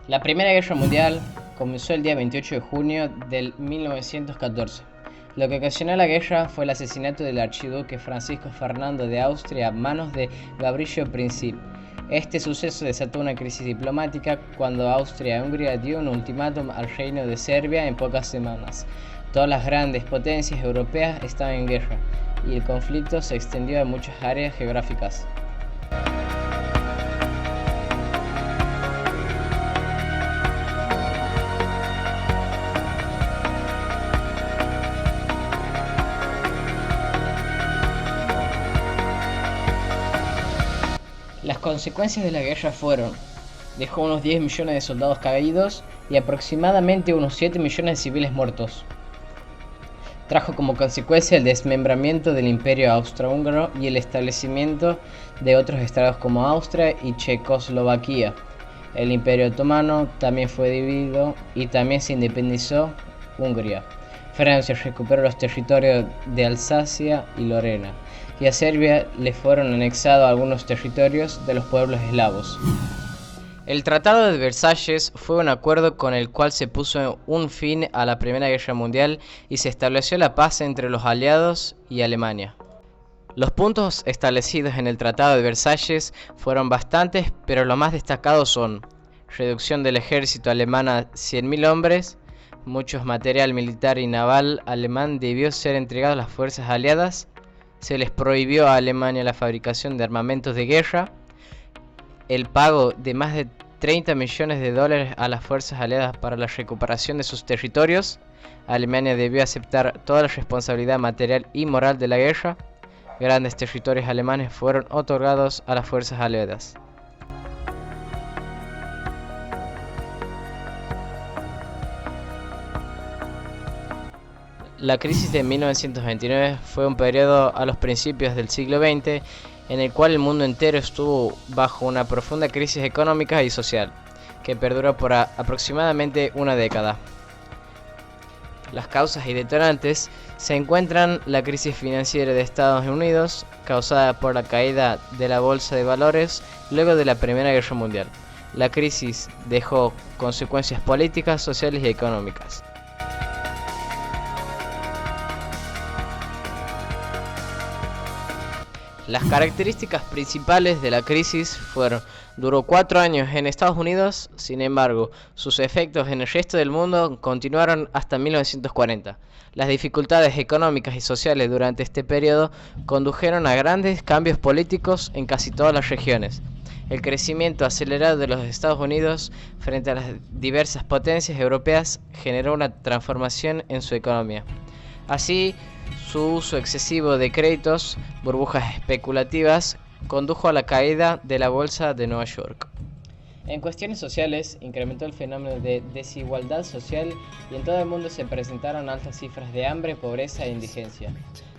La Primera Guerra Mundial comenzó el día 28 de junio del 1914. Lo que ocasionó la guerra fue el asesinato del archiduque Francisco Fernando de Austria a manos de Gavrilo Princip. Este suceso desató una crisis diplomática cuando Austria-Hungría dio un ultimátum al reino de Serbia en pocas semanas. Todas las grandes potencias europeas estaban en guerra y el conflicto se extendió a muchas áreas geográficas. Las consecuencias de la guerra fueron: dejó unos 10 millones de soldados caídos y aproximadamente unos 7 millones de civiles muertos. Trajo como consecuencia el desmembramiento del Imperio Austrohúngaro y el establecimiento de otros estados como Austria y Checoslovaquia. El Imperio Otomano también fue dividido y también se independizó Hungría. Francia recuperó los territorios de Alsacia y Lorena, y a Serbia le fueron anexados algunos territorios de los pueblos eslavos. El Tratado de Versalles fue un acuerdo con el cual se puso un fin a la Primera Guerra Mundial y se estableció la paz entre los aliados y Alemania. Los puntos establecidos en el Tratado de Versalles fueron bastantes, pero los más destacados son: reducción del ejército alemán a 100.000 hombres, mucho material militar y naval alemán debió ser entregado a las fuerzas aliadas, se les prohibió a Alemania la fabricación de armamentos de guerra, el pago de más de 30 millones de dólares a las fuerzas aliadas para la recuperación de sus territorios. Alemania debió aceptar toda la responsabilidad material y moral de la guerra. Grandes territorios alemanes fueron otorgados a las fuerzas aliadas. La crisis de 1929 fue un periodo a los principios del siglo XX en el cual el mundo entero estuvo bajo una profunda crisis económica y social, que perduró por aproximadamente una década. Las causas y detonantes se encuentran la crisis financiera de Estados Unidos, causada por la caída de la bolsa de valores luego de la Primera Guerra Mundial. La crisis dejó consecuencias políticas, sociales y económicas. Las características principales de la crisis fueron: duró 4 años en Estados Unidos, sin embargo, sus efectos en el resto del mundo continuaron hasta 1940. Las dificultades económicas y sociales durante este periodo condujeron a grandes cambios políticos en casi todas las regiones. El crecimiento acelerado de los Estados Unidos frente a las diversas potencias europeas generó una transformación en su economía. Así, su uso excesivo de créditos, burbujas especulativas, condujo a la caída de la bolsa de Nueva York. En cuestiones sociales, incrementó el fenómeno de desigualdad social y en todo el mundo se presentaron altas cifras de hambre, pobreza e indigencia.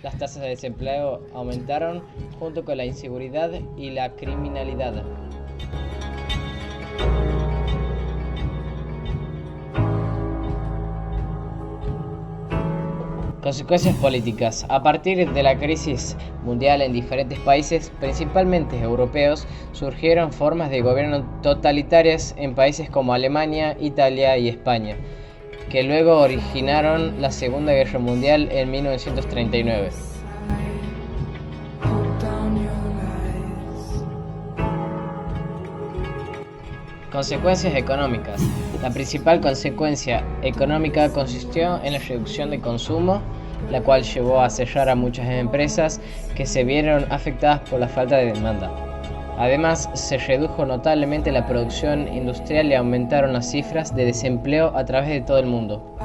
Las tasas de desempleo aumentaron junto con la inseguridad y la criminalidad. Consecuencias políticas. A partir de la crisis mundial en diferentes países, principalmente europeos, surgieron formas de gobierno totalitarias en países como Alemania, Italia y España, que luego originaron la Segunda Guerra Mundial en 1939. Consecuencias económicas. La principal consecuencia económica consistió en la reducción de consumo, la cual llevó a cerrar a muchas empresas que se vieron afectadas por la falta de demanda. Además, se redujo notablemente la producción industrial y aumentaron las cifras de desempleo a través de todo el mundo.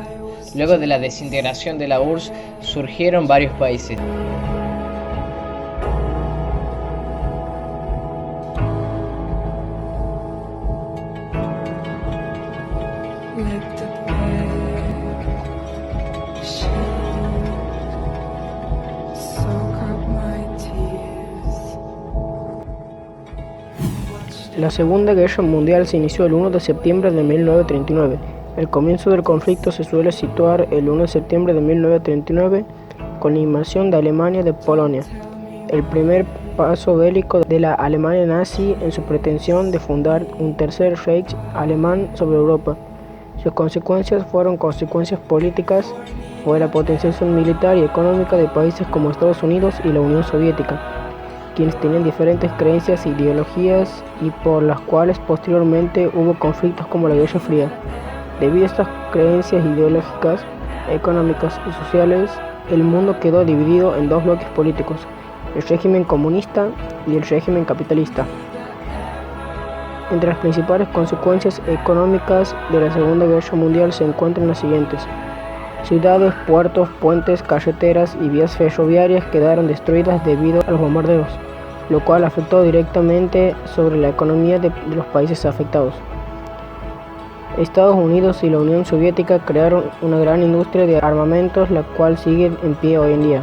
Luego de la desintegración de la URSS, surgieron varios países. La Segunda Guerra Mundial se inició el 1 de septiembre de 1939. El comienzo del conflicto se suele situar el 1 de septiembre de 1939 con la invasión de Alemania de Polonia. El primer paso bélico de la Alemania nazi en su pretensión de fundar un tercer Reich alemán sobre Europa. Sus consecuencias fueron consecuencias políticas, fue la potenciación militar y económica de países como Estados Unidos y la Unión Soviética, quienes tenían diferentes creencias e ideologías y por las cuales posteriormente hubo conflictos como la Guerra Fría. Debido a estas creencias ideológicas, económicas y sociales, el mundo quedó dividido en dos bloques políticos, el régimen comunista y el régimen capitalista. Entre las principales consecuencias económicas de la Segunda Guerra Mundial se encuentran las siguientes. Ciudades, puertos, puentes, carreteras y vías ferroviarias quedaron destruidas debido a los bombardeos, lo cual afectó directamente sobre la economía de los países afectados. Estados Unidos y la Unión Soviética crearon una gran industria de armamentos, la cual sigue en pie hoy en día.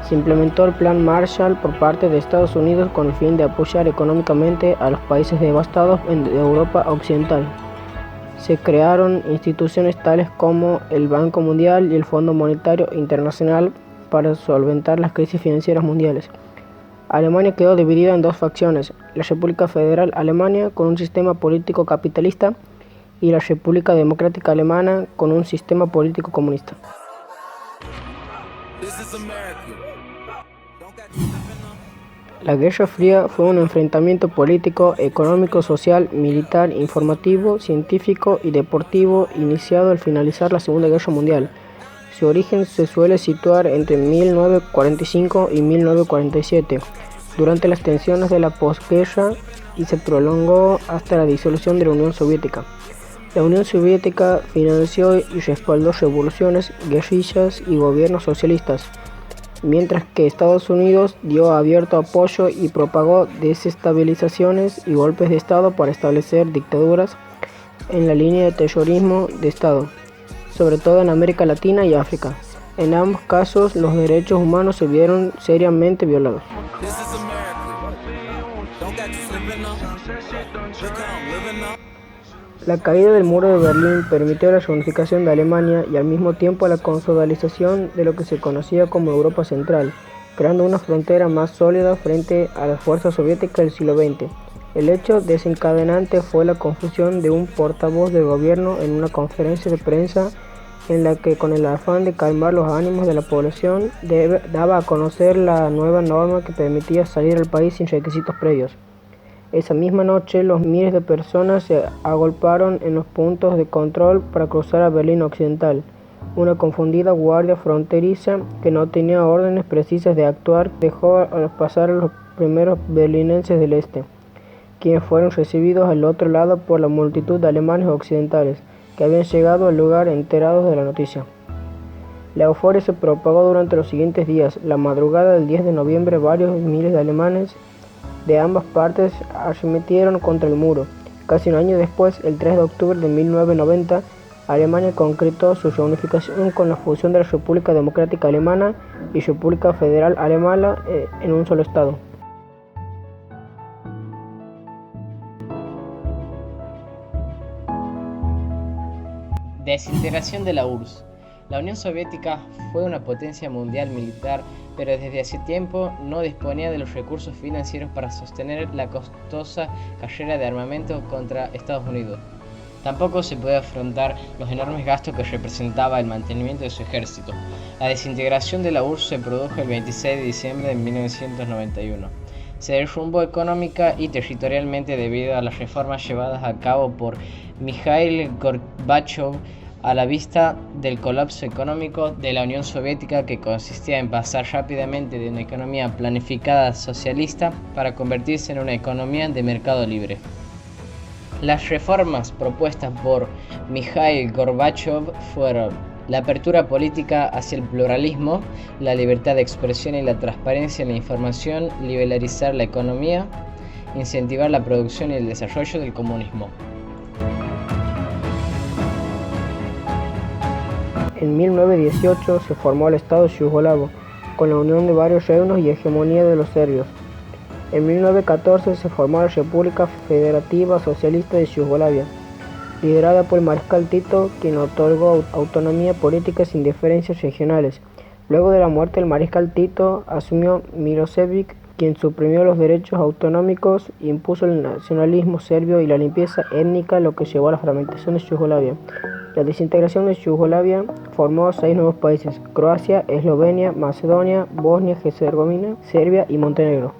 Se implementó el Plan Marshall por parte de Estados Unidos con el fin de apoyar económicamente a los países devastados en Europa Occidental. Se crearon instituciones tales como el Banco Mundial y el Fondo Monetario Internacional para solventar las crisis financieras mundiales. Alemania quedó dividida en dos facciones, la República Federal Alemana con un sistema político capitalista y la República Democrática Alemana con un sistema político comunista. La Guerra Fría fue un enfrentamiento político, económico, social, militar, informativo, científico y deportivo iniciado al finalizar la Segunda Guerra Mundial. Su origen se suele situar entre 1945 y 1947, durante las tensiones de la posguerra, y se prolongó hasta la disolución de la Unión Soviética. La Unión Soviética financió y respaldó revoluciones, guerrillas y gobiernos socialistas, mientras que Estados Unidos dio abierto apoyo y propagó desestabilizaciones y golpes de Estado para establecer dictaduras en la línea de terrorismo de Estado, sobre todo en América Latina y África. En ambos casos, los derechos humanos se vieron seriamente violados. La caída del muro de Berlín permitió la reunificación de Alemania y al mismo tiempo la consolidación de lo que se conocía como Europa Central, creando una frontera más sólida frente a las fuerzas soviéticas del siglo XX. El hecho desencadenante fue la confusión de un portavoz del gobierno en una conferencia de prensa en la que, con el afán de calmar los ánimos de la población, daba a conocer la nueva norma que permitía salir al país sin requisitos previos. Esa misma noche, los miles de personas se agolparon en los puntos de control para cruzar a Berlín Occidental. Una confundida guardia fronteriza, que no tenía órdenes precisas de actuar, dejó pasar a los primeros berlinenses del este, quienes fueron recibidos al otro lado por la multitud de alemanes occidentales, que habían llegado al lugar enterados de la noticia. La euforia se propagó durante los siguientes días. La madrugada del 10 de noviembre, varios miles de alemanes de ambas partes arremetieron contra el muro. Casi un año después, el 3 de octubre de 1990, Alemania concretó su reunificación con la fusión de la República Democrática Alemana y República Federal Alemana en un solo estado. Desintegración de la URSS. La Unión Soviética fue una potencia mundial militar, pero desde hace tiempo no disponía de los recursos financieros para sostener la costosa carrera de armamento contra Estados Unidos. Tampoco se podía afrontar los enormes gastos que representaba el mantenimiento de su ejército. La desintegración de la URSS se produjo el 26 de diciembre de 1991. Se derrumbó económica y territorialmente debido a las reformas llevadas a cabo por Mikhail Gorbachev, a la vista del colapso económico de la Unión Soviética, que consistía en pasar rápidamente de una economía planificada socialista para convertirse en una economía de mercado libre. Las reformas propuestas por Mikhail Gorbachev fueron la apertura política hacia el pluralismo, la libertad de expresión y la transparencia en la información, liberalizar la economía, incentivar la producción y el desarrollo del comunismo. En 1918 se formó el Estado yugoslavo, con la unión de varios reinos y hegemonía de los serbios. En 1914 se formó la República Federativa Socialista de Yugoslavia, liderada por el mariscal Tito, quien otorgó autonomía política sin diferencias regionales. Luego de la muerte del mariscal Tito, asumió Milošević quien suprimió los derechos autonómicos, impuso el nacionalismo serbio y la limpieza étnica, lo que llevó a la fragmentación de Yugoslavia. La desintegración de Yugoslavia formó 6 nuevos países: Croacia, Eslovenia, Macedonia, Bosnia-Herzegovina, Serbia y Montenegro.